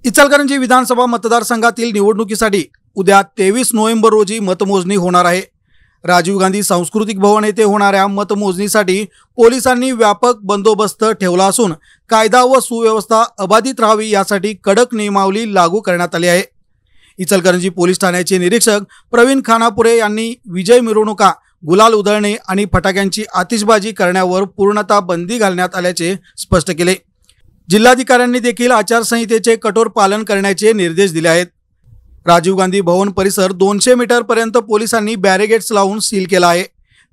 इचलकरंजी विधानसभा मतदारसंघातील निवडणुकीसाठी उद्या 23 नोव्हेंबर रोजी मतमोजणी होणार आहे। राजीव गांधी सांस्कृतिक भवन येथे होणाऱ्या मतमोजणीसाठी पोलिसांनी व्यापक बंदोबस्त ठेवला असून कायदा व सुव्यवस्था अबाधित राहावी यासाठी कडक नियमावली लागू करण्यात आली आहे। इचलकरंजी पोलीस ठाण्याचे निरीक्षक प्रवीण खानापुरे यांनी विजय मिरवणुका, गुलाल उधळणे आणि फटाक्यांची आतिषबाजी करण्यावर पूर्णतः बंदी घालण्यात आल्याचे स्पष्ट केले। जिल्हाधिकाऱ्यांनी देखील आचारसंहितेचे कठोर पालन करण्याचे निर्देश दिले आहेत। राजीव गांधी भवन परिसर 200 मीटर पर्यंत पोलिसांनी बॅरिगेड्स लावून सील केला आहे।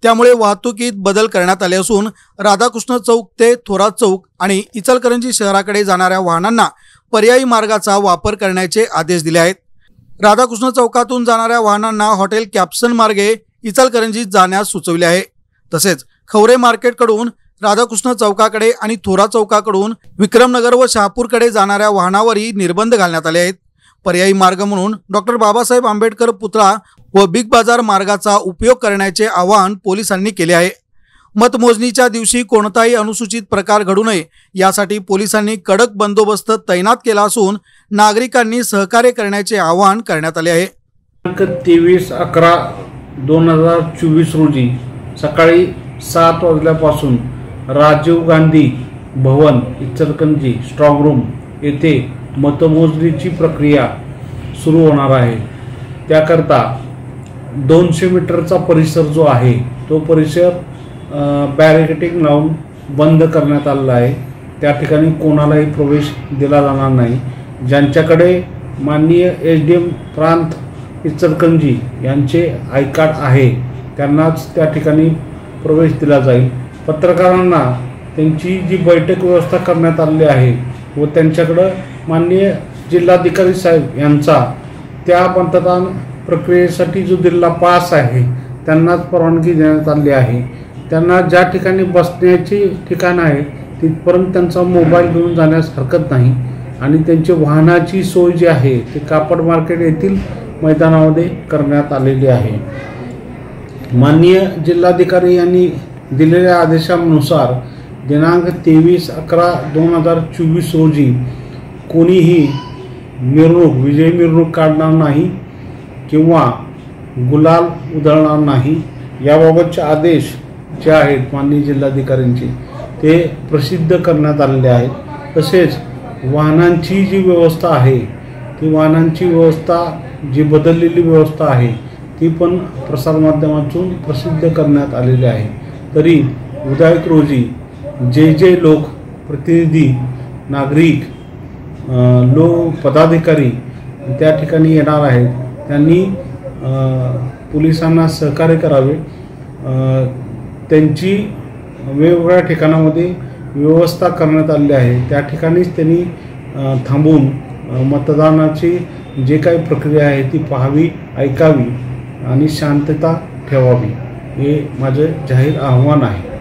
त्यामुळे वाहतुकीत बदल करण्यात आले असून राधाकृष्ण चौक ते थोरात चौक आणि इचलकरंजी शहराकडे जाणाऱ्या वाहनांना पर्यायी मार्गाचा वापर करण्याचे आदेश दिले आहेत। राधाकृष्ण चौकातून जाणाऱ्या वाहनांना हॉटेल कॅप्सन मार्गे इचलकरंजीत जाण्यास सुचविले आहे। तसेच खवरे मार्केटकडून राधाकृष्ण चौकाकडे आणि थोरात चौकाकडून विक्रमनगर व शहापूरकडे जाणाऱ्या वाहनावरही निर्बंध घालण्यात आले आहेत। पर्यायी मार्ग म्हणून डॉक्टर बाबासाहेब आंबेडकर पुतळा व बिग बाजार मार्गाचा उपयोग करण्याचे आवाहन पोलिसांनी केले आहे। मतमोजणीच्या दिवशी कोणताही अनुसूचित प्रकार घडू नये यासाठी पोलिसांनी कडक बंदोबस्त तैनात केला असून नागरिकांनी सहकार्य करण्याचे आवाहन करण्यात आले आहे। 23/11/2024 रोजी सकाळी 7 वाजल्यापासून राजीव गांधी भवन इचलकरंजी स्ट्रॉंग रूम येथे मतमोजणीची प्रक्रिया सुरू होणार आहे। त्याकरता 200 मीटरचा परिसर जो आहे तो परिसर बॅरिकेडिंग लावून बंद करण्यात आलेला आहे। त्या ठिकाणी कोणालाही प्रवेश दिला जाणार नाही। ज्यांच्याकडे माननीय एसडीएम प्रांत इचलकरंजी यांचे आय कार्ड आहे त्यांनाच त्या ठिकाणी प्रवेश दिला जाईल। पत्रकारांना त्यांची जी बैठक व्यवस्था करण्यात आली आहे व त्यांच्याकडे माननीय जिल्हाधिकारी साहेब यांचा त्या मतदान प्रक्रियेसाठी जो दिलेला पास आहे त्यांनाच परवानगी देण्यात आली आहे। त्यांना ज्या ठिकाणी बसण्याची ठिकाण आहे तिथपर्यंत त्यांचा मोबाईल घेऊन जाण्यास हरकत नाही आणि त्यांची वाहनाची सोय जी आहे ती कापड मार्केट येथील मैदानामध्ये करण्यात आलेली आहे। माननीय जिल्हाधिकारी यांनी दिलेल्या आदेशानुसार दिनांक 23/11/2024 रोजी कोणीही विजय मिरवणूक काढणार नाही किंवा गुलाल उधळणार नाही। याबाबतचे आदेश जे आहेत माननीय जिल्हाधिकाऱ्यांचे ते प्रसिद्ध करण्यात आलेले आहेत। तसेच वाहनांची जी व्यवस्था आहे ती वाहनांची व्यवस्था जी बदललेली व्यवस्था आहे ती पण प्रसारमाध्यमातून प्रसिद्ध करण्यात आलेली आहे। तरी उद्या रोजी जे लोक प्रतिनिधी, नागरिक, पदाधिकारी त्या ठिकाणी येणार आहेत त्यांनी पोलिसांना सहकार्य करावे। त्यांची वेगवेगळ्या ठिकाणामध्ये व्यवस्था करण्यात आलेली आहे त्या ठिकाणीच त्यांनी थांबून मतदानाची जे काही प्रक्रिया आहे ती पाहावी, ऐकावी आणि शांतता ठेवावी हे माझे जाहीर आव्हान आहे।